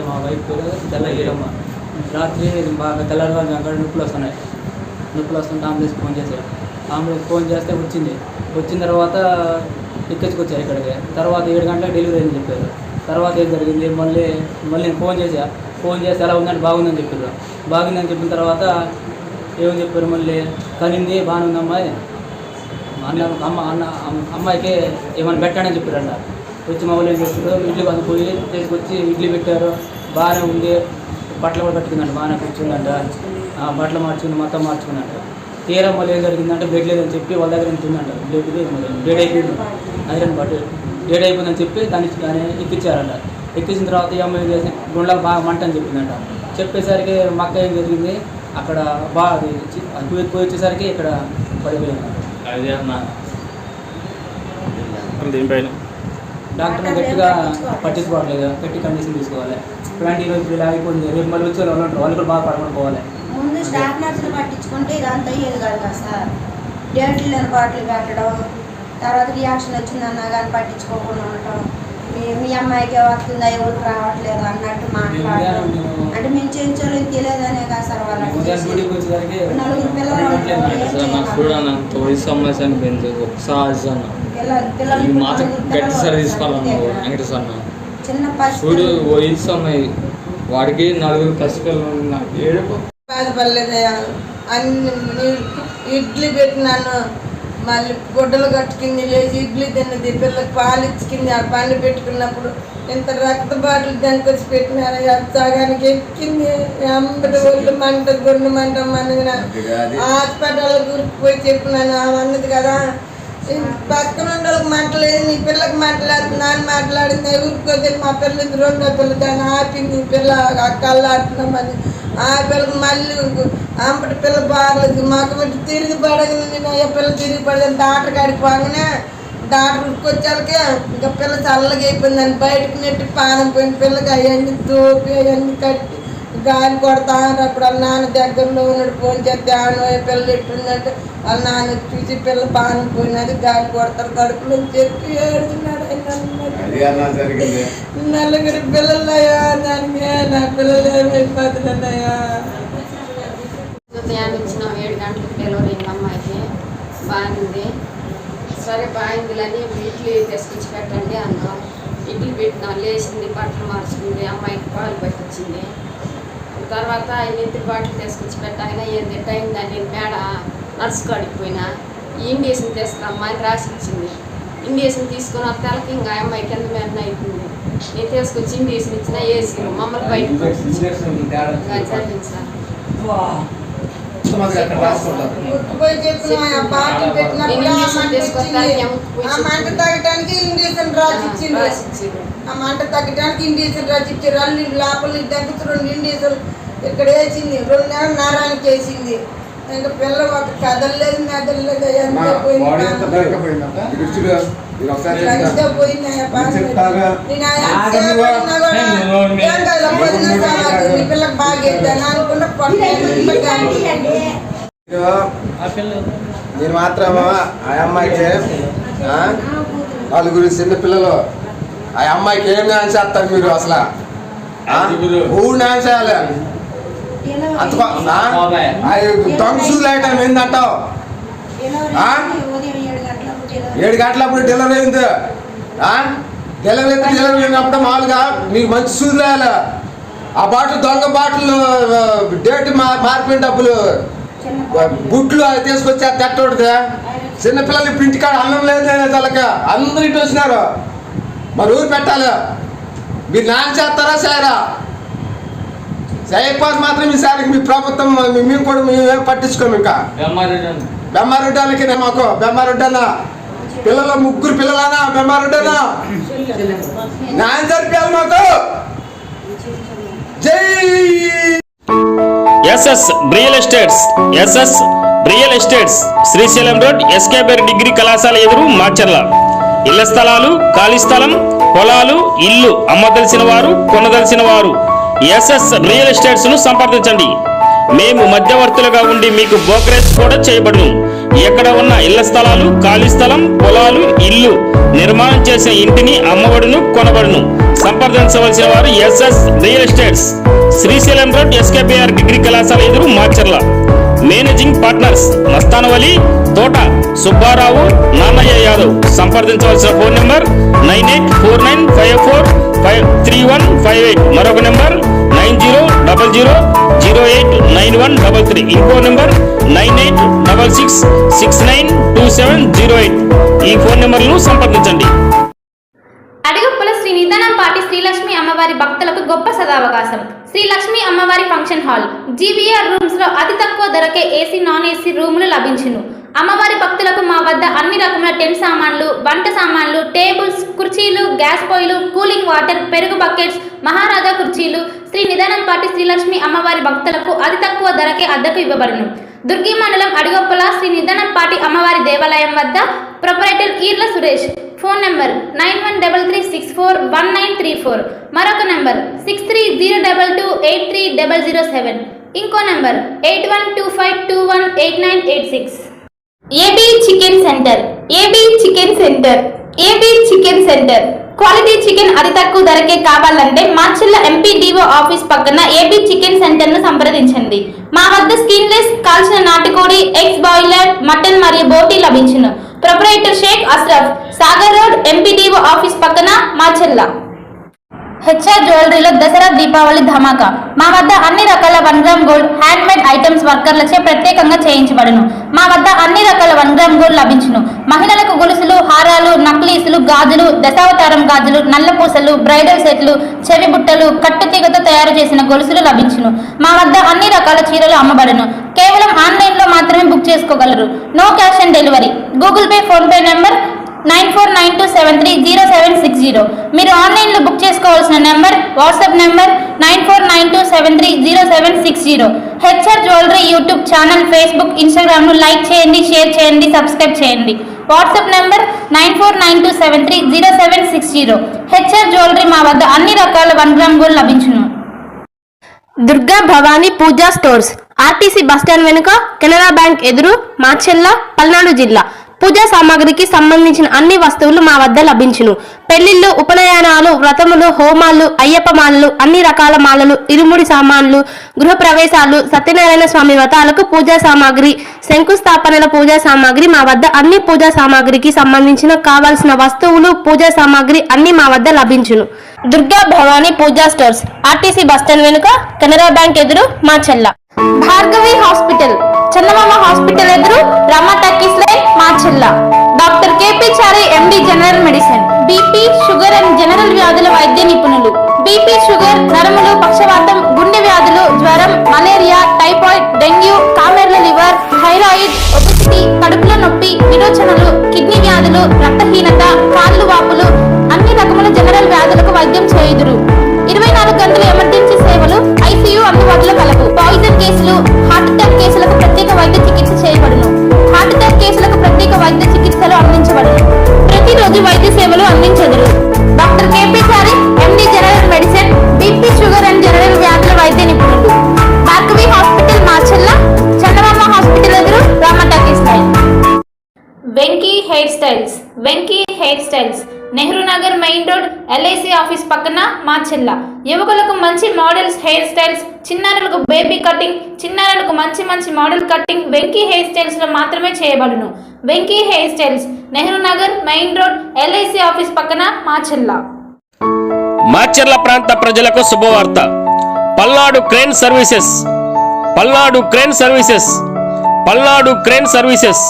మా వైఫ్ పేరు తెల్లగిరమ్మ. రాత్రి బాగా తెల్లవారు అక్కడ నొప్పులు వస్తుంటే అంబులెన్స్కి ఫోన్ చేస్తే వచ్చిన తర్వాత ఎక్కించుకొచ్చారు ఇక్కడికి. తర్వాత 7 గంటలకు డెలివరీ అని చెప్పారు. తర్వాత ఏం జరిగింది, మళ్ళీ నేను ఫోన్ చేసి ఎలా ఉందంటే బాగుందని చెప్పారు. బాగుందని చెప్పిన తర్వాత ఏమని చెప్పారు, మళ్ళీ కనింది బాగానే ఉంది అమ్మాయి అమ్మాయికి ఏమైనా పెట్టాడని చెప్పారంట. వచ్చి మా వాళ్ళు ఏం చేస్తారు, ఇడ్లీ పోయి తీసుకొచ్చి ఇడ్లీ పెట్టారు. బాగానే ఉంది, బట్టలు కూడా కట్టుకుందంట, బాగానే కూర్చుందంట, బట్టలు మొత్తం మార్చుకుందంట. తీరా మళ్ళీ ఏం జరిగిందంటే బ్లడ్ లేదని చెప్పి వాళ్ళ దగ్గర ఉంటుందంట. బ్లడ్ అయిపోయింది, ఐరన్ బాటిల్ డేట్ అయిపోయిందని చెప్పి దాన్ని ఎక్కించారంట. ఎక్కించిన తర్వాత ఈ అమ్మాయి చేసి గుండెలకు బాగా మంట అని చెప్పిందంట. చెప్పేసరికి మా అక్క ఏం జరిగింది, అక్కడ బాగా పోయి వచ్చేసరికి ఇక్కడ పడిపోయింది. డాక్టర్ గట్టిగా పట్టించుకోవట్లేదు, గట్టి కండిషన్ తీసుకోవాలి. ఇలాంటి ఈరోజు ఇలా అయిపోయింది, రేపు మళ్ళీ వచ్చే వాళ్ళు ఉంటారు, వాళ్ళు కూడా బాగా పడుకొని పోవాలి. ముందు స్టాఫ్ నర్సులు పట్టించుకుంటే ఇదంతా అయ్యేది కాదు కదా సార్. డేట్లు లేని బాటిల్ పెట్టడం, తర్వాత రియాక్షన్ వచ్చిందన్నా కానీ పట్టించుకోకుండా ఉండటం, మీ అమ్మాయికి వస్తుందా ఎవరికి రావట్లేదు అన్నట్టు మాట్లాడటం. అంటే మేము చేయించాలో తెలియదనే కదా సార్ వాళ్ళకి. 4 పిల్లలు చిన్న పసి వాడికి 4 పసిపిల్లలు. బాధపడలేదయ్యా, అన్ని ఇడ్లీ పెట్టినాను, మళ్ళీ గుడ్డలు కట్టుకుంది, లేచి ఇడ్లీ తిన్నది, పిల్లకి పాలు ఇచ్చుకుంది. ఆ పని పెట్టుకున్నప్పుడు ఇంత రక్త బాటిల్ దానికి వచ్చి పెట్టినారయ్యా. సగానికి ఎక్కింది, అంబటి ఒళ్ళు మంట గుండె మంట మనగిన హాస్పిటల్ గురికిపోయి చెప్పినాను. అన్నది కదా, పక్కన వాళ్ళకి మంటలేదు, నీ పిల్లకి మంటలేదు నాన్న మాట్లాడింది. ఊరుకోతే మా పిల్లలు 2వ పిల్ల దాన్ని ఆపింది, పిల్ల కళ్ళు ఆడుతున్నామని. ఆ పిల్లకి మళ్ళీ అంపటి పిల్ల బాగలేదు, మాకు మట్టి తిరిగి పడగలి. నేను అయ్యా పిల్ల తిరిగి పడదని డాక్టర్ కాడికి పోగానే డాక్టర్ వచ్చాకే ఇంకా పిల్ల చల్లగా అయిపోయిందని బయటకు నెట్టి పానం పోయిన పిల్లకి అవన్నీ తోపి అవన్నీ కట్టి గాలి కొడతాను. అప్పుడు వాళ్ళ నాన్న దగ్గరలో ఉన్నాడు, ఫోన్ చేస్తే పిల్ల ఎట్టుందంటే వాళ్ళ నాన్న చూసి పిల్ల పానం పోయినది, గాలి కొడతారు కడుపులో చెప్పి ఏడుతున్నాడు. 4 పిల్లలయ్యా, దానికి నా పిల్లలు ఏమైపోతున్నాయా. ఉదయాన్ని ఇచ్చినాం, 7 గంటలకు డెలివరీ అయింది అమ్మాయికి. బాగుంది, సరే బాగుందిలని ఇడ్లీ తీసుకొచ్చి పెట్టండి అన్నాం. ఇడ్లీ పెట్టినాం, లేచింది, బట్టలు మార్చుకుంది, అమ్మాయికి పాలు పట్టించింది. తర్వాత నెత్తి బాటిల్ తీసుకొచ్చి పెట్టాక ఏంది టైం దాన్ని మేడ నర్సు కాడికి పోయినా ఇండియేషన్ తీసుకురమ్మా అని రాసి ఇచ్చింది. ఇండియేషన్ తీసుకుని వస్తాలకి ఇంకా అమ్మాయి కింద మీద అవుతుంది. నేను తీసుకొచ్చి ఇండియేషన్ ఇచ్చినా వేసి మమ్మల్ని బయటకు జరిగింది సార్. మంట తగ్గడానికి ఇండియేషన్ రాసిచ్చారు. అల్లి లోపల దగ్గర 2 ఇండియేషన్ ఇక్కడ వేసింది, 2 నెలలు నరానికి వేసింది. ఇంకా పిల్ల ఒక కదలలేదు మెదలలేదు, ఎంత పిల్లకి బాగా వేద్దాను అనుకున్న నేను మాత్రం ఆ అమ్మాయికి 4 చిన్న పిల్లలు, ఆ అమ్మాయికి ఏం న్యాయం చేస్తారు మీరు? అసలు 3 న్యాయం చేయాలి. అంత దొంగసూలు ఐటమ్ ఏందంటావు? 7 గంటలప్పుడు డెలివరీ అయింది. డెలివరీ అయినప్పుడు మామూలుగా మీకు మంచి సూదులు వేయాలి. ఆ బాటిల్ దొంగ బాటిల్ డేట్ మారిపోయిన డబ్బులు బుట్లు తీసుకొచ్చి తెట్టకూడదు. చిన్నపిల్లలు ఇప్పుడు ఇంటికాడ అన్నం లేదు వాళ్ళకి, అందరూ ఇటు వచ్చినారు. మరి ఊరు పెట్టాలి. మీరు నాన్న చేస్తారా చేయరా? చేయకపోతే మాత్రం ఈసారి మీ ప్రభుత్వం మేము కూడా మేమేం పట్టించుకోము. ఇంకా బెమ్మారెడ్డి మాకు బెమ్మారెడ్డి అన్న పిల్లలు 3 పిల్లలనా బెమ్మారెడ్డి అన్న న్యాయం జరిపాలి మాకు. జై S S real estates Srisailam road ఎస్కేబర్ డిగ్రీ కళాశాల ఎదురు మాచర్ల. ఇళ్ల స్థలాలు, ఖాళీ స్థలం, పొలాలు, ఇల్లు అమ్మదలిసిన వారు, కొనదలిసిన వారు ఎస్ఎస్ రియల్ ఎస్టేట్స్ ను సంప్రదించండి. మేము మధ్యవర్తులుగా ఉండి మీకు బ్రోకరేజ్ కూడా చేయబడును. ఎక్కడ ఉన్న ఇళ్ల స్థలాలు, ఖాళీ స్థలం, పొలాలు, ఇల్లు నిర్మాణం చేసిన ఇంటిని అమ్మబడును, కొనబడును. సంప్రదించవలసిన వారు SS real estates, Srisailam road, SKBR degree కళాశాల ఎదురు మాచర్ల. మేనేజింగ్ పార్ట్నర్స్ మస్తానవలి, తోట సుబ్బారావు, నాన్నయ్య యాదవ్. సంప్రదించవలసిన ఫోన్ నెంబర్ 9849543158. మరొక నెంబర్ 9000089133. ఇంకో నెంబర్ 9866692708. ఈ ఫోన్ నెంబర్లను సంప్రదించండి. అడిగొప్పల శ్రీ నిదానంపాటి శ్రీలక్ష్మి అమ్మవారి భక్తులకు గొప్ప సదావకాశం. శ్రీలక్ష్మి అమ్మవారి ఫంక్షన్ హాల్ జీబీఆర్ రూమ్స్ లో అతి తక్కువ ధరకే ఏసీ నాన్ ఏసీ రూములు లభించును. అమ్మవారి భక్తులకు మా వద్ద అన్ని రకముల టెంట్ సామాన్లు, వంట సామాన్లు, టేబుల్స్, కుర్చీలు, గ్యాస్ పొయ్యిలు, కూలింగ్ వాటర్, పెరుగు బకెట్స్, మహారాజా కుర్చీలు శ్రీ నిదానంపాటి శ్రీలక్ష్మి అమ్మవారి భక్తులకు అతి తక్కువ ధరకే అద్దెకు ఇవ్వబడును. దుర్గి మండలం అడిగొప్పల శ్రీ నిదానంపాటి అమ్మవారి దేవాలయం వద్ద proprietor Eerla Suresh. Phone number 9133641934. మరొక నెంబర్ 6302283007. ఇంకో number 8125218986. AB chicken centre. AB chicken centre. AB chicken centre quality chicken అతి తక్కువ ధరకే కావాలంటే మాచర్ల ఎంపీడీఓ ఆఫీస్ పక్కన ఏబీ చికెన్ సెంటర్ ను సంప్రదించండి. మా వద్ద స్కిన్లెస్ కాల్చిన నాటుకోడి, ఎగ్స్ బాయిలర్, మటన్ మరియు బోటీ లభించును. Proprietor Sheikh Ashraf, Sagar road, MPDO office పక్కన, మాచర్ల. హెచ్ఆర్ జ్యువెలరీలో దసరా దీపావళి ధమాకా. మా వద్ద అన్ని రకాల 1 gram gold hand made items వర్కర్లచే ప్రత్యేకంగా చేయించబడును. మా వద్ద అన్ని రకాల 1 గ్రామ్ గోల్డ్ లభించును. మహిళలకు గొలుసులు, హారాలు, నక్లీసులు, గాజులు, దశావతారం గాజులు, నల్లపూసలు, బ్రైడల్ సెట్లు, చెవి బుట్టలు, కట్టుతీగతో తయారు చేసిన గొలుసులు లభించును. మా వద్ద అన్ని రకాల చీరలు అమ్మబడును. కేవలం ఆన్లైన్ లో మాత్రమే బుక్ చేసుకోగలరు. No cash on delivery. Google Pay, PhonePe number 9492730760. మీరు ఆన్లైన్లో బుక్ చేసుకోవాల్సిన number, WhatsApp number 9492730760. HR jewellery YouTube channel, Facebook, ఇన్స్టాగ్రామ్ను లైక్ చేయండి, షేర్ చేయండి, సబ్స్క్రైబ్ చేయండి. WhatsApp number 9492730760. హెచ్ఆర్ జ్యువెలరీ మా వద్ద అన్ని రకాల 1 గ్రామ్ గోల్డ్ లభించును. Durga Bhavani Pooja stores, RTC bus stand వెనుక, కెనరా బ్యాంక్ ఎదురు, మాచర్ల, పల్నాడు జిల్లా. పూజా సామాగ్రికి సంబంధించిన అన్ని వస్తువులు మా వద్ద లభించును. పెళ్లిళ్ళు, ఉపనయనాలు, వ్రతములు, హోమాలు, అయ్యప్ప మాలలు, అన్ని రకాల మాలలు, ఇరుముడి సామాన్లు, గృహ ప్రవేశాలు, సత్యనారాయణ స్వామి వ్రతాలకు పూజా సామాగ్రి, శంకుస్థాపనల పూజా సామాగ్రి, మా వద్ద అన్ని పూజా సామాగ్రికి సంబంధించిన కావాల్సిన వస్తువులు, పూజా సామాగ్రి అన్ని మా వద్ద లభించును. Durga Bhavani Pooja stores, RTC bus stand వెనుక, కెనరా బ్యాంక్ ఎదురు, మాచర్ల. భార్గవి హాస్పిటల్, చందమామ హాస్పిటల్ ఎదురు, Rama talkies line, Macherla. Doctor K P Chari, MD, general medicine, BP, sugar and general వ్యాధుల వైద్య నిపుణులు. బీపీ, షుగర్, నరములు, పక్షవాతం, గుండె వ్యాధులు, జ్వరం, మలేరియా, టైఫాయిడ్, డెంగ్యూ, కామెర్ల లివర్, థైరాయిడ్, ఒబెసిటీ, కడుపులో నొప్పి, విరోచనలు, కిడ్నీ వ్యాధులు, రక్తహీనత, కాళ్ళు వాపులు, అన్ని రకముల జనరల్ వ్యాధులకు వైద్యం చేయుదురు. 24 గంటల ఎమర్జెన్సీ సేవలు, ఐసీయూ అందుబాటులో కలవు. పాయిజన్ కేసులు, హార్ట్ అటాక్ కేసులకు ప్రత్యేక వైద్య చికిత్స చేయబడును. హార్ట్ అటాక్ కేసులకు ప్రత్యేక వైద్య చికిత్సలు అందించబడును. ప్రతిరోజు వైద్య సేవలు అందించెదరు. Doctor K P Chari, MD, general medicine, BP, sugar and general వ్యాధుల వైద్య నిపుణులు. భార్గవి హాస్పిటల్, మాచర్ల. చందమామ హాస్పిటల్ ఎదురు, Rama talkies line. Venky hair styles. Venky hair styles, Nehru Nagar main road, LIC office పక్కన, మాచర్ల. యువకులకు మంచి మోడల్స్ హెయిర్ స్టైల్స్, చిన్నారులకు బేబీ కటింగ్, చిన్నారులకు మంచి మంచి model cutting Venky hair styles లో మాత్రమే చేయబడును. Venky hair styles, Nehru Nagar main road, LIC office పక్కన, మాచర్ల. మాచర్ల ప్రాంత ప్రజలకు శుభవార్త. Palnadu crane services. Palnadu crane services. Palnadu crane services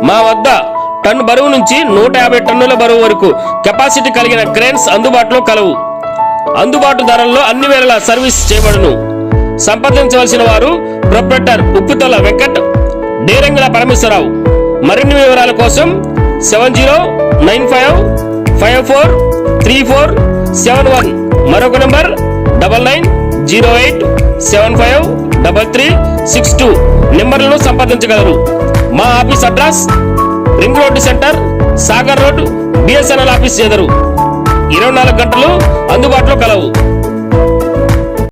మా వద్ద టన్ను బరువు నుంచి 150 టన్నుల బరువు వరకు కెపాసిటీ కలిగిన క్రేన్స్ అందుబాటులో కలవు. అందుబాటు ధరల్లో అన్ని వేళలా సర్వీస్ చేయబడును. సంప్రదించవలసిన వారు ప్రొపరేటర్ ఉప్పుతల వెంకట్, డేరంగుల పరమేశ్వరరావు. మరిన్ని వివరాల కోసం 7095543471. మరొక నంబర్ 9908753362 నెంబర్లను సంప్రదించగలరు. మా office address ring road centre, Sagar road, BSNL office ఎదురు. 24 గంటలు అందుబాటులో కలవు.